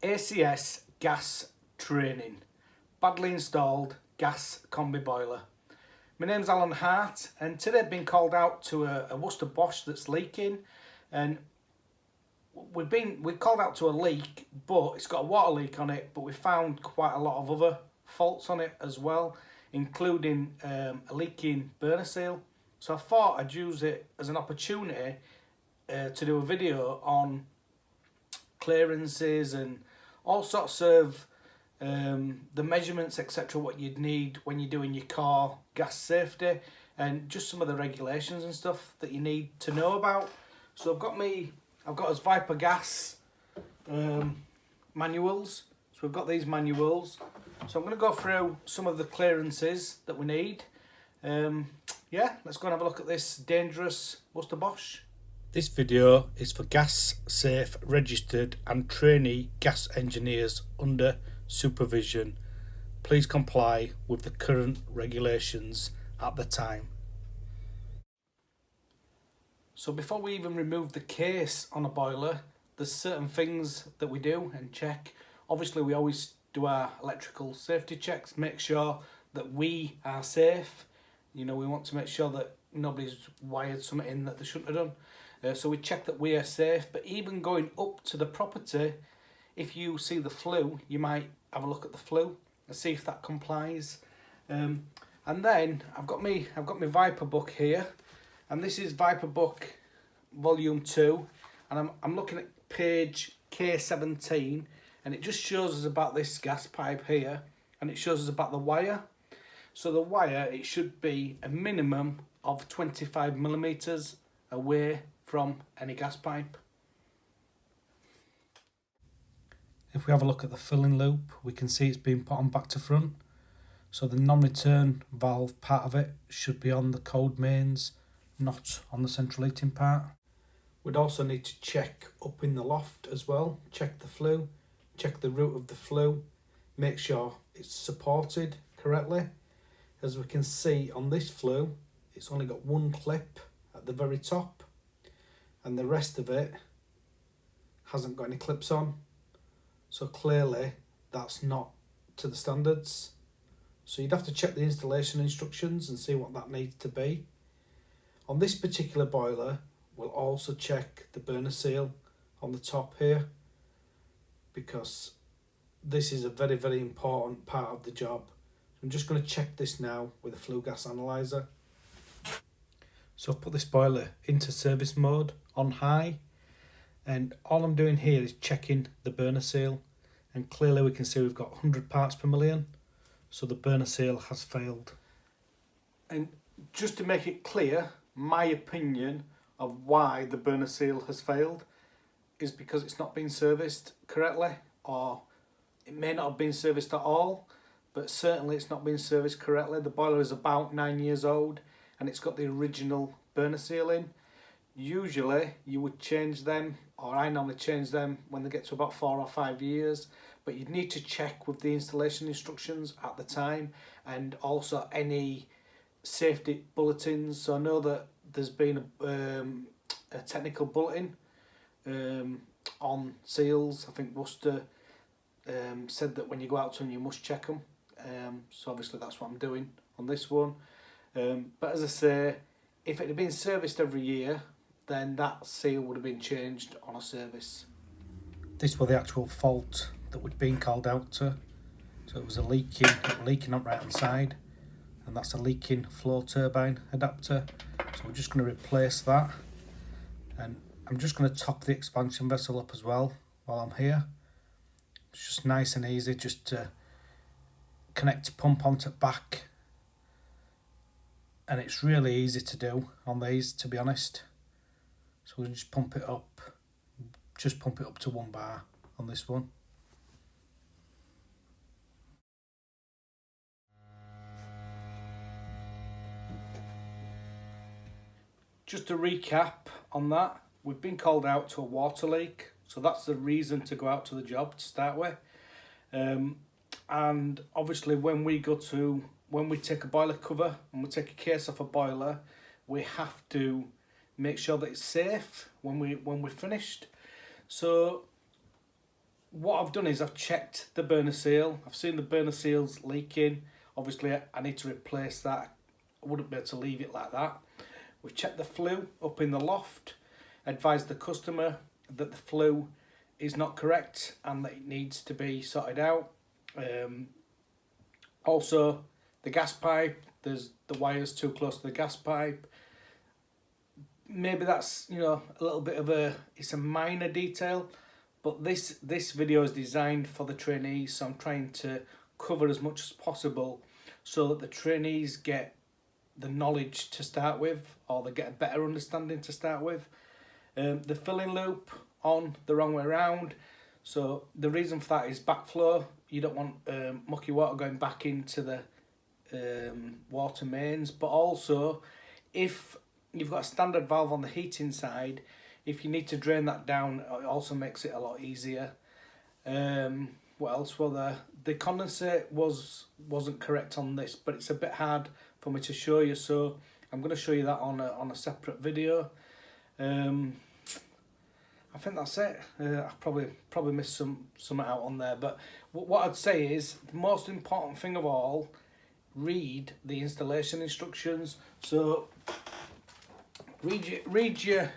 ACS gas training, badly installed gas combi boiler. My name's Alan Hart, and today I've been called out to a Worcester Bosch that's leaking, and we've called out to a leak, but it's got a water leak on it, but we found quite a lot of other faults on it as well, including a leaking burner seal. So I thought I'd use it as an opportunity to do a video on clearances and all sorts of the measurements, etc., what you'd need when you're doing your car gas safety, and just some of the regulations and stuff that you need to know about. So I've got us Viper gas manuals. So we've got these manuals. So I'm going to go through some of the clearances that we need. Yeah, let's go and have a look at this dangerous Worcester Bosch. This video is for gas safe, registered and trainee gas engineers under supervision. Please comply with the current regulations at the time. So before we even remove the case on a boiler, there's certain things that we do and check. Obviously we always do our electrical safety checks, make sure that we are safe. You know, we want to make sure that nobody's wired something in that they shouldn't have done. So we check that we are safe, but even going up to the property, if you see the flue, you might have a look at the flue and see if that complies. And then I've got my Viper book here, and this is Viper book volume 2, and I'm looking at page K17, and it just shows us about this gas pipe here, and it shows us about the wire. So the wire, it should be a minimum of 25 millimeters away from any gas pipe. If we have a look at the filling loop, we can see it's been put on back to front. So the non-return valve part of it should be on the cold mains, not on the central heating part. We'd also need to check up in the loft as well, check the flue, check the root of the flue, make sure it's supported correctly. As we can see on this flue, it's only got one clip at the very top, and the rest of it hasn't got any clips on. So clearly that's not to the standards. So you'd have to check the installation instructions and see what that needs to be. On this particular boiler, we'll also check the burner seal on the top here, because this is a very, very important part of the job. I'm just going to check this now with a flue gas analyzer. So I've put this boiler into service mode on high, and all I'm doing here is checking the burner seal, and clearly we can see we've got 100 parts per million, so the burner seal has failed. And just to make it clear, my opinion of why the burner seal has failed is because it's not been serviced correctly, or it may not have been serviced at all, but certainly it's not been serviced correctly. The boiler is about 9 years old, and it's got the original burner seal in. Usually you would change them, or I normally change them when they get to about 4 or 5 years, but you'd need to check with the installation instructions at the time, and also any safety bulletins. So I know that there's been a technical bulletin on seals. I think Worcester said that when you go out to them you must check them. So obviously that's what I'm doing on this one. But as I say, if it had been serviced every year, then that seal would have been changed on a service. This was the actual fault that we'd been called out to. So it was a leaking on right hand side, and that's a leaking flow turbine adapter. So we're just going to replace that, and I'm just going to top the expansion vessel up as well while I'm here. It's just nice and easy just to connect pump onto back, and it's really easy to do on these, to be honest. So we'll just pump it up to 1 bar on this one. Just to recap on that, we've been called out to a water leak, so that's the reason to go out to the job to start with. And obviously when we take a boiler cover and we take a case off a boiler, we have to make sure that it's safe when we're finished. So what I've done is I've checked the burner seal. I've seen the burner seals leaking. Obviously I need to replace that. I wouldn't be able to leave it like that. We've checked the flue up in the loft, advised the customer that the flue is not correct and that it needs to be sorted out. Also the gas pipe, there's the wires too close to the gas pipe. Maybe that's, you know, a little bit of it's a minor detail, but this video is designed for the trainees, so I'm trying to cover as much as possible so that the trainees get the knowledge to start with, or they get a better understanding to start with. The filling loop on the wrong way around, so the reason for that is backflow. You don't want mucky water going back into the water mains, but also if you've got a standard valve on the heating side, if you need to drain that down, it also makes it a lot easier. What else? Well, the condensate wasn't correct on this, but it's a bit hard for me to show you, so I'm going to show you that on a separate video. I think that's it. I've probably missed some out on there, but what I'd say is the most important thing of all, read the installation instructions. So read your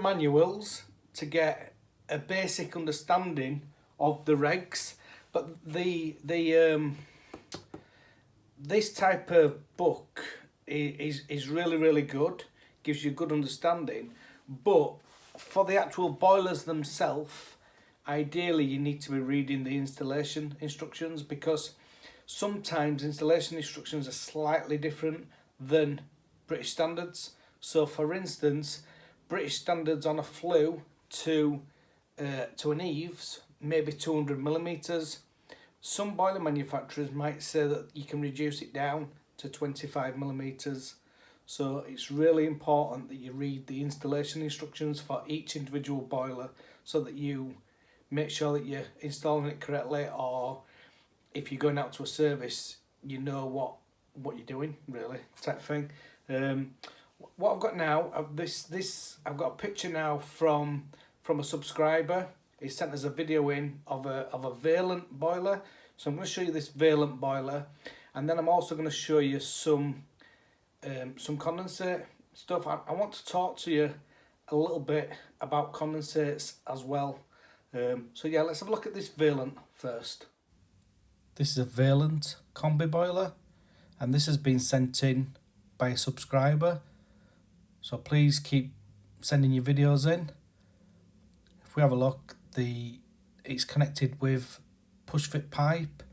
manuals to get a basic understanding of the regs. But this type of book is really good, gives you good understanding. But for the actual boilers themselves, ideally you need to be reading the installation instructions, because sometimes installation instructions are slightly different than British standards. So for instance, British standards on a flue to an eaves, maybe 200 millimeters. Some boiler manufacturers might say that you can reduce it down to 25 millimeters. So it's really important that you read the installation instructions for each individual boiler, so that you make sure that you're installing it correctly, or if you're going out to a service, you know what you're doing, really, type thing. What I've got now, I've got a picture now from a subscriber. He sent us a video in of a Valent boiler. So I'm going to show you this Valent boiler, and then I'm also going to show you some condensate stuff. I want to talk to you a little bit about condensates as well. So yeah, let's have a look at this Valent first. This is a Valent Combi Boiler, and this has been sent in by a subscriber. So please keep sending your videos in. If we have a look, it's connected with push fit pipe,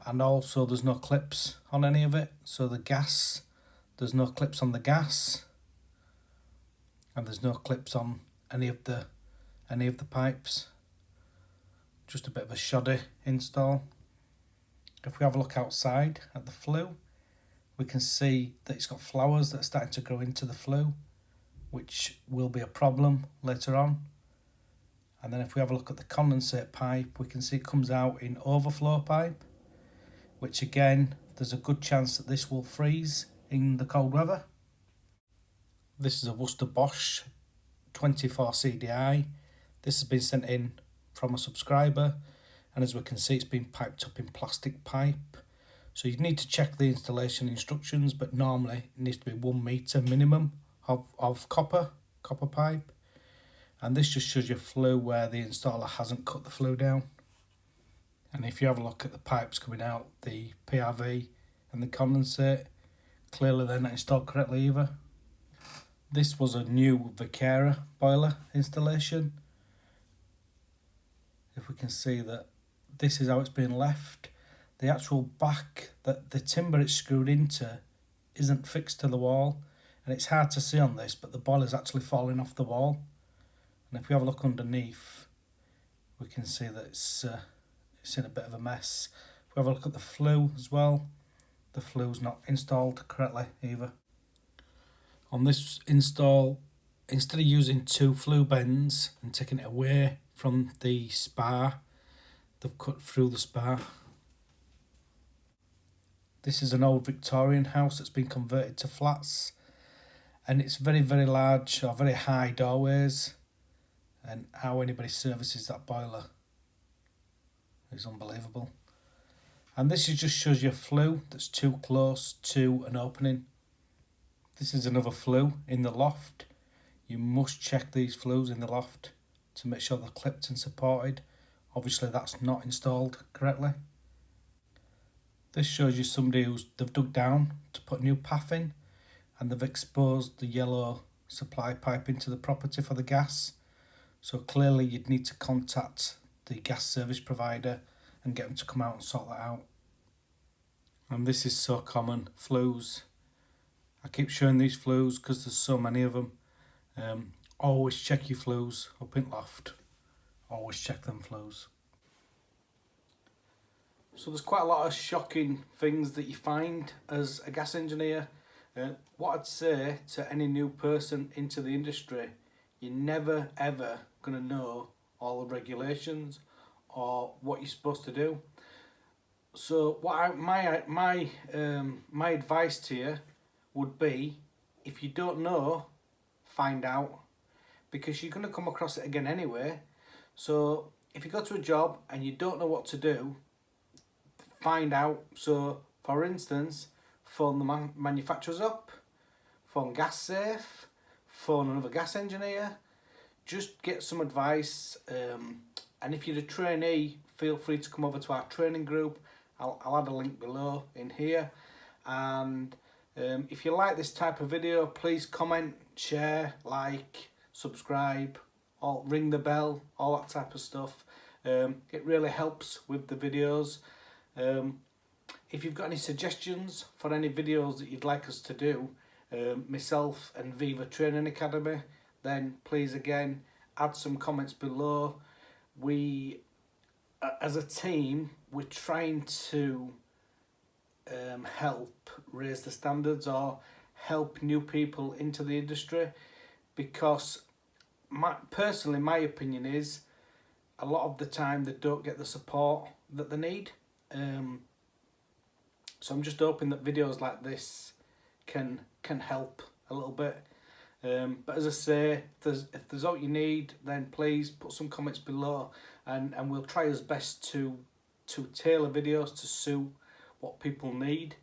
and also there's no clips on any of it. So the gas, there's no clips on the gas, and there's no clips on any of the pipes. Just a bit of a shoddy install. If we have a look outside at the flue, we can see that it's got flowers that are starting to grow into the flue, which will be a problem later on. And then if we have a look at the condensate pipe, we can see it comes out in overflow pipe, which again, there's a good chance that this will freeze in the cold weather. This is a Worcester Bosch 24 CDI. This has been sent in from a subscriber, and as we can see, it's been piped up in plastic pipe. So you need to check the installation instructions, but normally it needs to be 1 meter minimum of copper pipe. And this just shows you flue where the installer hasn't cut the flue down. And if you have a look at the pipes coming out, the PRV and the condensate, clearly they're not installed correctly either. This was a new Vaquera boiler installation. If we can see that this is how it's been left. The actual back that the timber it's screwed into isn't fixed to the wall, and it's hard to see on this, but the boiler's actually falling off the wall. And if we have a look underneath, we can see that it's in a bit of a mess. If we have a look at the flue as well, the flue's not installed correctly either. On this install, instead of using 2 flue bends and taking it away from the spar, they've cut through the spar. This is an old Victorian house that's been converted to flats, and it's very large or very high doorways. and how anybody services that boiler is unbelievable. And this just shows you a flue that's too close to an opening. This is another flue in the loft. You must check these flues in the loft to make sure they're clipped and supported. Obviously that's not installed correctly. This shows you somebody they've dug down to put a new path in, and they've exposed the yellow supply pipe into the property for the gas. So clearly you'd need to contact the gas service provider and get them to come out and sort that out. And this is so common, flues. I keep showing these flues because there's so many of them. Always check your flues up in loft. Always check them flues. So there's quite a lot of shocking things that you find as a gas engineer. What I'd say to any new person into the industry, you're never ever going to know all the regulations or what you're supposed to do. So my advice to you would be, if you don't know, find out, because you're going to come across it again anyway. So if you go to a job and you don't know what to do, find out. So for instance, phone the manufacturers up, phone Gas Safe, phone another gas engineer, just get some advice. And if you're a trainee, feel free to come over to our training group. I'll add a link below in here. And if you like this type of video, please comment, share, like, subscribe, or ring the bell, all that type of stuff. It really helps with the videos. If you've got any suggestions for any videos that you'd like us to do, myself and Viva Training Academy, then please again add some comments below. We, as a team, we're trying to help raise the standards or help new people into the industry, because personally my opinion is a lot of the time they don't get the support that they need. So I'm just hoping that videos like this can help a little bit. But as I say, if there's what you need, then please put some comments below, and we'll try as best to tailor videos to suit what people need.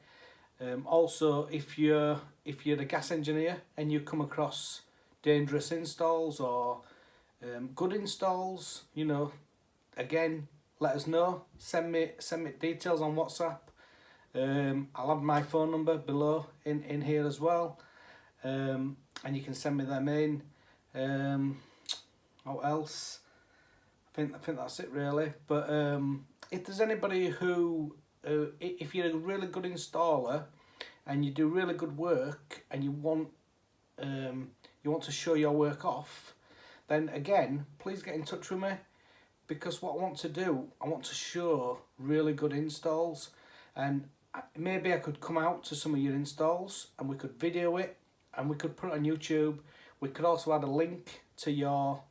Also, if you're a gas engineer and you come across dangerous installs or good installs, you know, again, let us know. Send me details on WhatsApp. I'll add my phone number below in here as well. And you can send me them in. What else? I think that's it really. But if there's anybody who, if you're a really good installer and you do really good work and you want to show your work off, then again, please get in touch with me, because what I want to do, I want to show really good installs, and maybe I could come out to some of your installs and we could video it and we could put it on YouTube. We could also add a link to your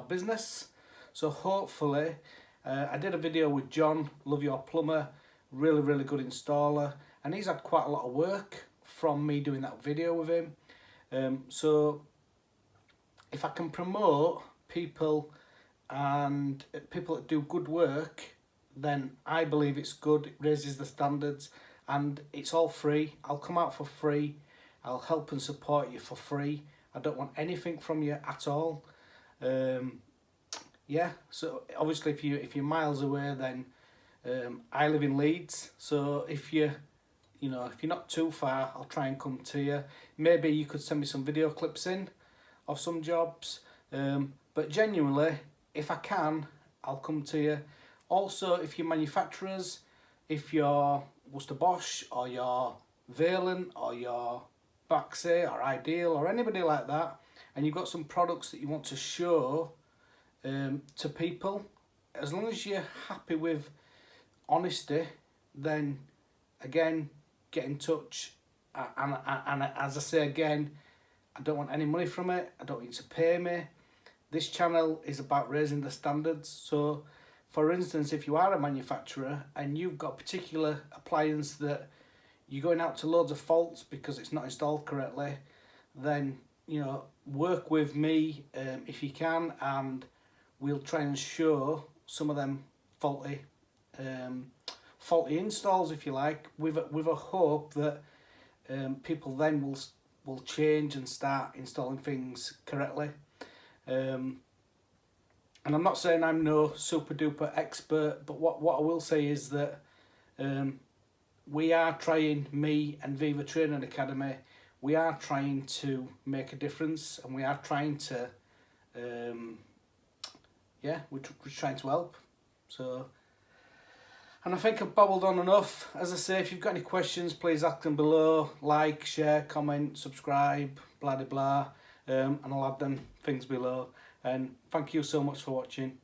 business. So hopefully, I did a video with John, Love Your Plumber, really good installer, and he's had quite a lot of work from me doing that video with him. So if I can promote people and people that do good work, then I believe it's good. It raises the standards, and it's all free. I'll come out for free. I'll help and support you for free. I don't want anything from you at all. Yeah, so obviously if you're miles away, then I live in Leeds, so if you're not too far, I'll try and come to you. Maybe you could send me some video clips in of some jobs, but genuinely, if I can, I'll come to you. Also, if you're manufacturers, if you're Worcester Bosch or you're Valent or you're Baxi or Ideal or anybody like that, and you've got some products that you want to show to people, as long as you're happy with honesty, then again, get in touch. And as I say again, I don't want any money from it. I don't want you to pay me. This channel is about raising the standards. So for instance, if you are a manufacturer and you've got a particular appliance that you're going out to loads of faults because it's not installed correctly, then work with me if you can, and we'll try and show some of them faulty installs, if you like, with a hope that people then will change and start installing things correctly. And I'm not saying I'm no super duper expert, but what I will say is that we are trying, me and Viva Training Academy, we are trying to make a difference, and we are trying to, we're trying to help. So, and I think I've babbled on enough. As I say, if you've got any questions, please ask them below. Like, share, comment, subscribe, blah, blah, blah. And I'll add them things below. And thank you so much for watching.